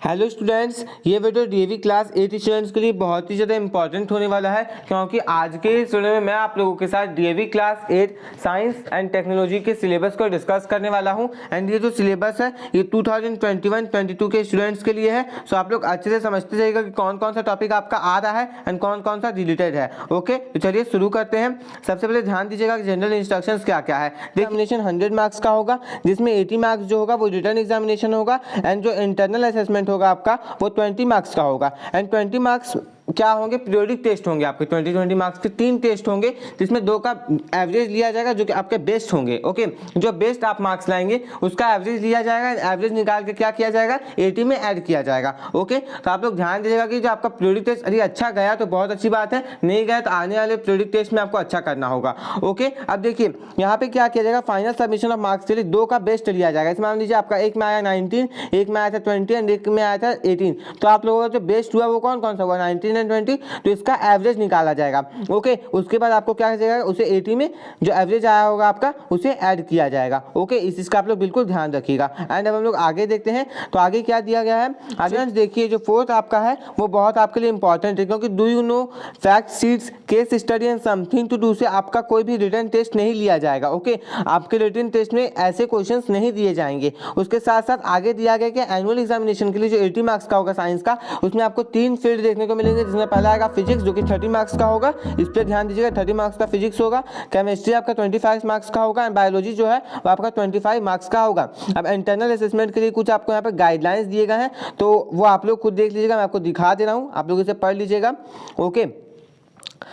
Hello students, ये video DAV class 8 students के लिए बहुत ही ज़्यादा इंपॉर्टेंट होने वाला है क्योंकि आज के इस वीडियो में मैं आप लोगों के साथ DAV class 8 science and technology के सिलेबस को डिस्कस करने वाला हूं। एंड ये जो सिलेबस है ये 2021-22 के स्टूडेंट्स के लिए है। सो आप लोग अच्छे से समझते जाइएगा कि कौन कौन सा टॉपिक आपका आ रहा है एंड कौन कौन सा रिलेटेड है। ओके, तो चलिए शुरू करते हैं। सबसे पहले ध्यान दीजिएगा कि जनरल इंस्ट्रक्शंस क्या क्या है। एग्जामिनेशन 100 मार्क्स का होगा, जिसमें 80 मार्क्स जो होगा वो रिटर्न एग्जामिनेशन होगा एंड जो इंटरनल असेसमेंट होगा आपका वो 20 मार्क्स का होगा। एंड 20 मार्क्स क्या होंगे, पीरियोडिक टेस्ट होंगे आपके 20 मार्क्स के 3 टेस्ट होंगे, जिसमें 2 का एवरेज लिया जाएगा जो कि आपके बेस्ट होंगे। ओके, जो बेस्ट आप मार्क्स लाएंगे उसका एवरेज लिया जाएगा, एवरेज निकाल के क्या किया जाएगा 80 में ऐड किया जाएगा। ओके, तो आप लोग ध्यान दीजिएगा कि जो आपका पीरियोडिक टेस्ट अरे अच्छा गया तो बहुत अच्छी बात है, नहीं गया तो आने वाले पीरियोडिक टेस्ट में आपको अच्छा करना होगा। ओके, अब देखिए यहाँ पे क्या किया जाएगा, फाइनल सबमिशन ऑफ मार्क्स के लिए 2 का बेस्ट लिया जाएगा। इसमें मान लीजिए आपका एक में आया 19, एक में आया था 20 एंड एक में आया था 18, तो आप लोगों का जो बेस्ट हुआ वो कौन कौन सा हुआ 19 एंड 20, तो इसका एवरेज निकाला जाएगा। ओके, उसके बाद आपको क्या जाएगा, उसे 80 में जो एवरेज आया होगा आपका उसे ऐड किया जाएगा। ओके, इस चीज का आप लोग बिल्कुल ध्यान रखिएगा। एंड अब हम लोग आगे देखते हैं, तो आगे क्या दिया गया है। आगे देखिए जो फोर्थ आपका है वो बहुत आपके लिए इंपॉर्टेंट है, क्योंकि do you know fact sheets case study and something to do से आपका कोई भी रिटन टेस्ट नहीं लिया जाएगा। ओके, आपके रिटन टेस्ट में ऐसे क्वेश्चन नहीं दिए जाएंगे। उसके साथ साथ आगे दिया गया कि एनुअल एग्जामिनेशन के लिए जो 80 मार्क्स का होगा साइंस का, उसमें आपको 3 फील्ड देखने को मिलेंगे, जिसमें पहला आएगा फिजिक्स जो कि 30 मार्क्स का होगा। इस पर ध्यान दीजिएगा, 30 मार्क्स का फिजिक्स होगा। केमिस्ट्री आपका 25 मार्क्स का होगा एंड बायोलॉजी जो है वो आपका 25 मार्क्स का होगा। अब इंटरनल असेसमेंट के लिए कुछ आपको यहाँ पे गाइडलाइंस दिए गए हैं, तो वो आप लोग खुद देख लीजिएगा, मैं आपको दिखा दे रहा हूँ, आप लोग इसे पढ़ लीजिएगा। ओके,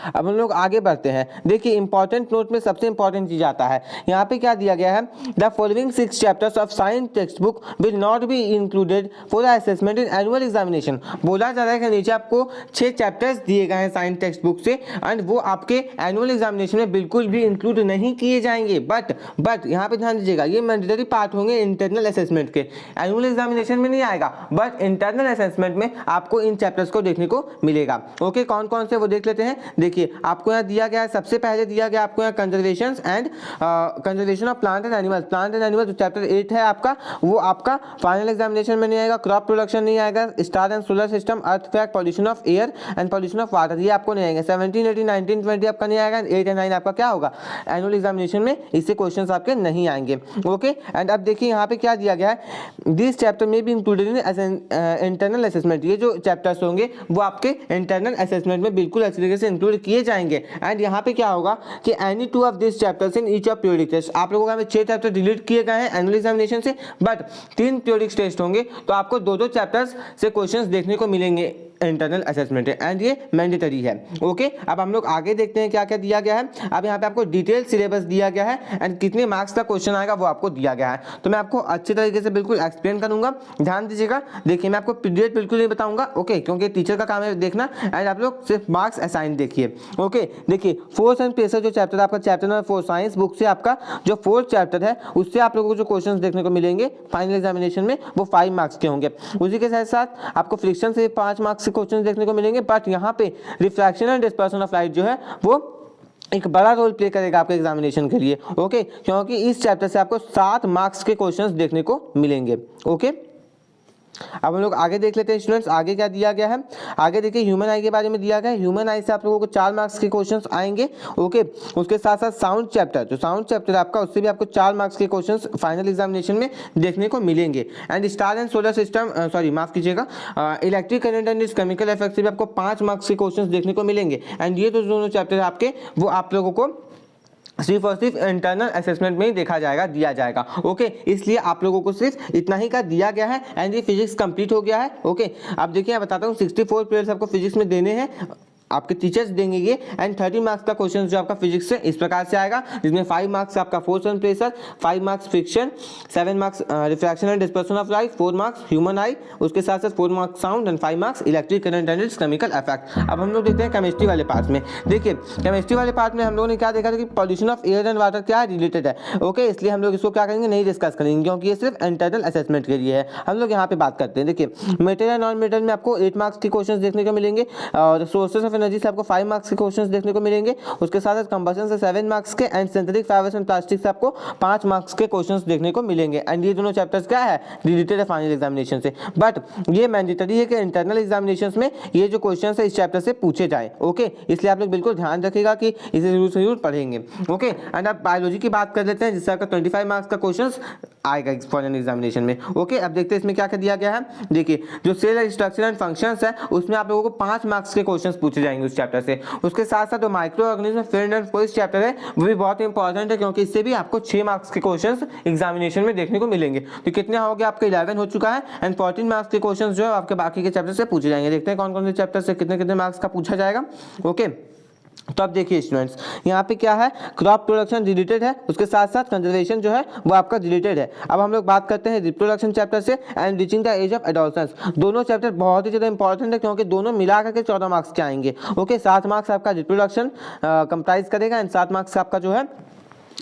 अब हम लोग आगे बढ़ते हैं। देखिए इंपॉर्टेंट नोट में सबसे इंपॉर्टेंट चीज आता है, यहाँ पे क्या दिया गया है, the following 6 chapters of science text book will not be included for assessment in annual examination. बोला जा रहा है कि नीचे आपको 6 चैप्टर्स दिए गए हैं साइंस टेक्स्ट बुक से एंड वो आपके एनुअल एग्जामिनेशन में बिल्कुल भी इंक्लूड नहीं किए जाएंगे। बट यहाँ पे ध्यान दीजिएगा, ये मैंडेटरी पार्ट होंगे इंटरनल असेसमेंट के, एनुअल एग्जामिनेशन में नहीं आएगा, बट इंटरनल असेसमेंट में आपको इन चैप्टर्स को देखने को मिलेगा। ओके, कौन कौन से वो देख लेते हैं। देखिए आपको यहाँ दिया गया है, सबसे पहले दिया गया आपको यहाँ conservation and conservation of plant and animals. Plant and animals जो चैप्टर 8 है आपका, वो आपका फाइनल एग्जामिनेशन में नहीं आएगा। क्रॉप प्रोडक्शन नहीं आएगा, star and solar system, earth fact, pollution of air and pollution of water, ये आपको नहीं आएगा। 17, 18, 19, 20 आपका नहीं आएगा। 8 एंड 9 आपका क्या होगा एनुअल एग्जामिनेशन में, इससे क्वेश्चंस आपके नहीं आएंगे। ओके, एंड अब देखिए यहाँ पे क्या दिया गया है, दिस चैप्टर में भी इंक्लूडेड इन इंटरनल असेसमेंट। ये जो चैप्टर्स होंगे वो आपके इंटरनल असेसमेंट में बिल्कुल अच्छी तरीके से इंक्लूड किए जाएंगे। एंड यहाँ पे क्या होगा कि any 2 of this chapters in each of periodic test, आप लोगों का 6 चैप्टर डिलीट किए गए हैं एनुअल एग्जामिनेशन से, बट 3 पीरियोडिक टेस्ट होंगे, तो आपको 2-2 चैप्टर्स से क्वेश्चंस देखने को मिलेंगे इंटरनल असेसमेंट है एंड ये मैंडेटरी है। ओके, अब हम लोग आगे देखते हैं क्या क्या दिया गया है। अब यहाँ पे आपको डिटेल सिलेबस दिया गया है एंड कितने मार्क्स का क्वेश्चन आएगा वो आपको दिया गया है, तो मैं आपको अच्छे तरीके से बिल्कुल एक्सप्लेन करूंगा, ध्यान दीजिएगा। देखिए मैं आपको पीरियड बिल्कुल नहीं बताऊंगा, ओके, क्योंकि टीचर का काम है देखना एंड आप लोग सिर्फ मार्क्स असाइन देखिए। ओके, देखिए फोर्स एंड प्रेशर जो चैप्टर आपका चैप्टर नंबर 4 साइंस बुक से आपका जो 4th चैप्टर है उससे आप लोगों को जो क्वेश्चन देखने को मिलेंगे फाइनल एग्जामिनेशन में वो 5 मार्क्स के होंगे। उसी के साथ साथ आपको फ्रिक्शन से 5 मार्क्स के क्वेश्चन देखने को मिलेंगे, बट यहाँ पे refraction and dispersion of light जो है वो एक बड़ा रोल प्ले करेगा आपके एग्जामिनेशन के लिए। ओके, क्योंकि इस चैप्टर से आपको 7 मार्क्स के क्वेश्चंस देखने को मिलेंगे। ओके, अब हम लोग आगे देख लेते हैं स्टूडेंट्स, आगे क्या दिया गया है। आगे देखिए ह्यूमन आई के बारे में दिया गया है। ह्यूमन आई से आप लोगों को 4 मार्क्स के क्वेश्चंस आएंगे। ओके, उसके साथ साथ साउंड चैप्टर, जो साउंड चैप्टर आपका उससे भी आपको 4 मार्क्स के क्वेश्चंस फाइनल एग्जामिनेशन में देखने को मिलेंगे। And star and solar system माफ कीजिएगा, electric current and it's chemical effect से भी आपको 5 मार्क्स के क्वेश्चंस देखने को मिलेंगे। एंड ये तो दोनों चैप्टर आपके वो आप लोगों को सिर्फ और सिर्फ इंटरनल असेसमेंट में ही देखा जाएगा, दिया जाएगा। ओके, इसलिए आप लोगों को सिर्फ इतना ही का दिया गया है एंड ये फिजिक्स कंप्लीट हो गया है। ओके, अब देखिए मैं बताता हूँ 64 पीरियड्स आपको फिजिक्स में देने हैं, आपके टीचर्स देंगे ये, एंड 30 मार्क्स का क्वेश्चन जो आपका फिजिक्स से इस प्रकार से आएगा, जिसमें 5 मार्क्स आपका force and pressure, 5 marks friction, 7 marks refraction and dispersion of light, 4 marks human आई, उसके साथ साथ 4 marks sound and 5 marks electric current and it's chemical effect. अब हम लोग देखते हैं केमिस्ट्री वाले पार्ट में। देखिए केमिस्ट्री वाले पार्ट में हम लोगों ने क्या देखा था कि pollution of air and water क्या रिलेटेड है। ओके, इसलिए हम लोग इसको क्या करेंगे, नहीं डिस्कस करेंगे, क्योंकि ये सिर्फ इंटरनल असेसमेंट के लिए है। हम लोग यहाँ पे बात करते हैं। देखिए मेटेरियल नॉन मेटेरियल में आपको 8 मार्क्स के क्वेश्चन देखने को मिलेंगे और सोर्सेस ऑफ एनर्जी से आपको 5 मार्क्स के क्वेश्चंस देखने को मिलेंगे। उसके साथ साथ कंबशन से 7 मार्क्स के and synthetic fibres and plastic से आपको 5 मार्क्स के क्वेश्चंस देखने को मिलेंगे। एंड ये दोनों चैप्टर्स क्या है, रिलेटेड है फाइनल एग्जामिनेशन से, बट ये मैंडेटरी है कि इंटरनल एग्जामिनेशंस में ये जो क्वेश्चंस है इस चैप्टर से पूछे जाए। ओके, इसलिए आप लोग बिल्कुल ध्यान रखिएगा कि इसे जरूर पढ़ेंगे। ओके, एंड अब बायोलॉजी की बात कर लेते हैं, जिससे आपका 25 मार्क्स का क्वेश्चन आएगा फाइनल एग्जामिनेशन में। ओके, अब देखते हैं इसमें क्या दिया गया है। देखिए, जो सेल स्ट्रक्चर एंड फंक्शंस है उसमें आप लोगों को 5 मार्क्स के क्वेश्चंस पूछे जाएंगे उस चैप्टर से। उसके साथ साथ जो micro organism filled and force chapter है वो भी बहुत इंपॉर्टेंट है, क्योंकि इससे भी आपको 6 मार्क्स के क्वेश्चंस एग्जामिनेशन में देखने को मिलेंगे। तो कितने हो गए आपके 11 हो चुका है, एंड 14 मार्क्स के क्वेश्चंस जो है आपके बाकी के चैप्टर से पूछे जाएंगे। देखते हैं कौन कौन से चैप्टर से कितने मार्क्स का पूछा जाएगा। ओके, तो अब देखिए स्टूडेंट्स, यहाँ पे क्या है, क्रॉप प्रोडक्शन रिलेटेड है, उसके साथ साथ कंजर्वेशन जो है वो आपका रिलेटेड है। अब हम लोग बात करते हैं रिप्रोडक्शन चैप्टर से and reaching the age of adolescence. दोनों चैप्टर बहुत ही ज़्यादा इंपॉर्टेंट है, क्योंकि दोनों मिला करके 14 मार्क्स के आएंगे। ओके, 7 मार्क्स आपका रिप्रोडक्शन कंप्राइज करेगा एंड 7 मार्क्स आपका जो है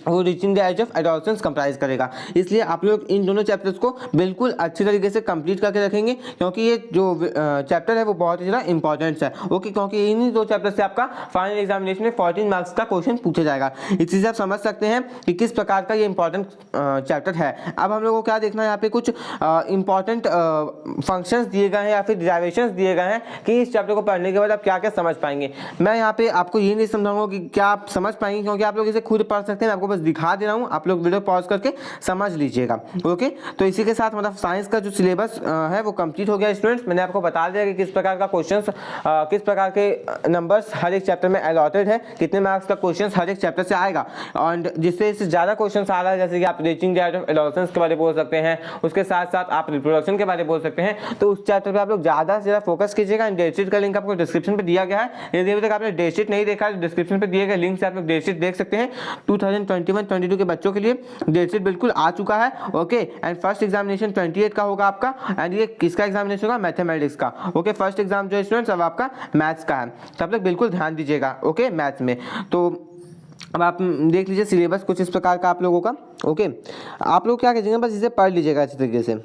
वो reaching the age of adolescence comprise करेगा। इसलिए आप लोग इन दोनों चैप्टर्स को बिल्कुल अच्छी तरीके से कंप्लीट करके रखेंगे, क्योंकि ये जो चैप्टर है वो बहुत ही ज़्यादा इंपॉर्टेंट है। ओके, क्योंकि इन्हीं 2 चैप्टर से आपका फाइनल एग्जामिनेशन में 14 मार्क्स का क्वेश्चन पूछा जाएगा। इसी से आप समझ सकते हैं कि किस प्रकार का ये इंपॉर्टेंट चैप्टर है। अब हम लोग को क्या देखना है, यहाँ पे कुछ इंपॉर्टेंट फंक्शंस दिए गए हैं या फिर डिराइवेशंस दिए गए हैं कि इस चैप्टर को पढ़ने के बाद आप क्या क्या समझ पाएंगे। मैं यहाँ पे आपको ये नहीं समझाऊंगा कि क्या आप समझ पाएंगे, क्योंकि आप लोग इसे खुद पढ़ सकते हैं। आपको बस दिखा दे रहा हूं, आप लोग वीडियो पॉज करके समझ लीजिएगा। ओके, तो इसी के साथ मतलब साइंस का जो सिलेबस है वो कंप्लीट हो गया स्टूडेंट्स। मैंने आपको बता दिया कि किस प्रकार का क्वेश्चंस, किस प्रकार के नंबर्स हर एक चैप्टर में अलॉटेड है, कितने मार्क्स का क्वेश्चंस हर एक चैप्टर से आएगा, और जिससे इससे ज़्यादा क्वेश्चंस आ रहा है, जैसे कि आप reaching the age of adolescence के बारे में बोल सकते हैं, उसके साथ साथ आप रिप्रोडक्शन के बारे में बोल सकते हैं। तो उस चैप्टर पर आप लोग ज़्यादा से ज़्यादा फोकस कीजिएगा। डेट शीट का लिंक आपको डिस्क्रिप्शन पर दिया गया है। यदि अभी तक आपने डेट शीट नहीं देखा है, डिस्क्रिप्शन पर दिए गए लिंक से आप लोग डेट शीट देख सकते हैं। 2021-22 के बच्चों के लिए डेट शीट बिल्कुल आ चुका है। ओके, एंड फर्स्ट एग्जामिनेशन 28 का होगा आपका, एंड ये किसका एग्जामिनेशन होगा, मैथमेटिक्स का। ओके, फर्स्ट एग्जाम जो स्टूडेंट्स अब आपका मैथ्स का है, तो आप लोग बिल्कुल ध्यान दीजिएगा। ओके, मैथ्स में तो अब आप देख लीजिए सिलेबस कुछ इस प्रकार का आप लोगों का। ओके, आप लोग क्या कीजिएगा, बस इसे पढ़ लीजिएगा अच्छी तरीके से।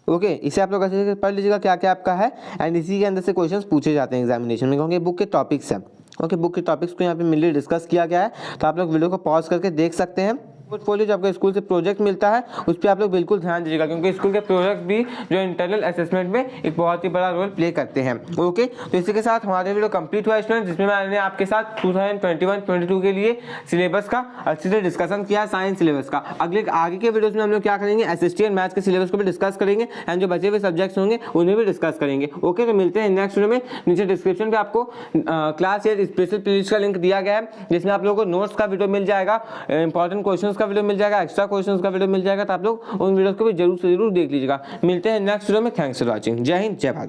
ओके, इसे आप लोग अच्छे से पढ़ लीजिएगा क्या क्या आपका है, एंड इसी के अंदर से क्वेश्चंस पूछे जाते हैं एग्जामिनेशन में, क्योंकि बुक के टॉपिक्स हैं। ओके, बुक के टॉपिक्स को यहाँ पे मिलकर डिस्कस किया गया है, तो आप लोग वीडियो को पॉज करके देख सकते हैं। पोर्टफोलियो जो आपको स्कूल से प्रोजेक्ट मिलता है उस पर आप लोग बिल्कुल ध्यान दीजिएगा, क्योंकि स्कूल के प्रोजेक्ट भी जो इंटरनल असेसमेंट में एक बहुत ही बड़ा रोल प्ले करते हैं। ओके, तो इसी के साथ हमारे वीडियो कंप्लीट हुआ स्टूडेंट, जिसमें मैंने आपके साथ 2021-22 के लिए सिलेबस का अच्छे से डिस्कशन किया, साइंस सिलेबस का। आगे के वीडियोस में हम लोग क्या करेंगे, एसएसटी एंड मैथ्स के सिलेबस को भी डिस्कस करेंगे, एंड जो बचे हुए सब्जेक्ट्स होंगे उन्हें भी डिस्कस करेंगे। ओके, तो मिलते हैं नेक्स्ट वीडियो में। नीचे डिस्क्रिप्शन पे आपको क्लास 8 स्पेशल प्लेलिस्ट का लिंक दिया गया है, जिसमें आप लोगों को नोट्स का वीडियो मिल जाएगा, इंपॉर्टेंट क्वेश्चंस का वीडियो मिल जाएगा, एक्स्ट्रा क्वेश्चंस का वीडियो मिल जाएगा। तो आप लोग उन वीडियोस को भी जरूर से जरूर देख लीजिएगा। मिलते हैं नेक्स्ट वीडियो में। Thanks for watching. जय हिंद, जय भारत।